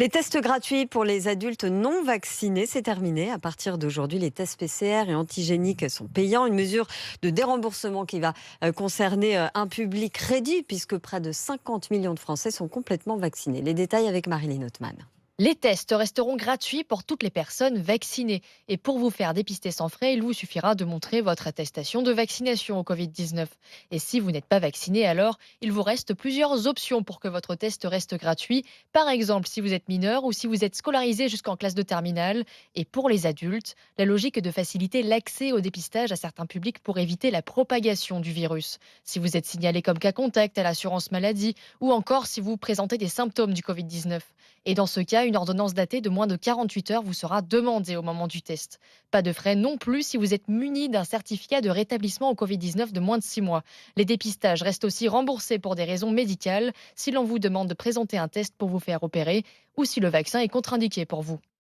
Les tests gratuits pour les adultes non vaccinés, c'est terminé. À partir d'aujourd'hui, les tests PCR et antigéniques sont payants. Une mesure de déremboursement qui va concerner un public réduit puisque près de 50 millions de Français sont complètement vaccinés. Les détails avec Marilyn Hotman. Les tests resteront gratuits pour toutes les personnes vaccinées. Et pour vous faire dépister sans frais, il vous suffira de montrer votre attestation de vaccination au Covid-19. Et si vous n'êtes pas vacciné, alors il vous reste plusieurs options pour que votre test reste gratuit. Par exemple, si vous êtes mineur ou si vous êtes scolarisé jusqu'en classe de terminale. Et pour les adultes, la logique est de faciliter l'accès au dépistage à certains publics pour éviter la propagation du virus. Si vous êtes signalé comme cas contact à l'assurance maladie ou encore si vous présentez des symptômes du Covid-19. Et dans ce cas, une ordonnance datée de moins de 48 heures vous sera demandée au moment du test. Pas de frais non plus si vous êtes muni d'un certificat de rétablissement au Covid-19 de moins de 6 mois. Les dépistages restent aussi remboursés pour des raisons médicales si l'on vous demande de présenter un test pour vous faire opérer ou si le vaccin est contre-indiqué pour vous.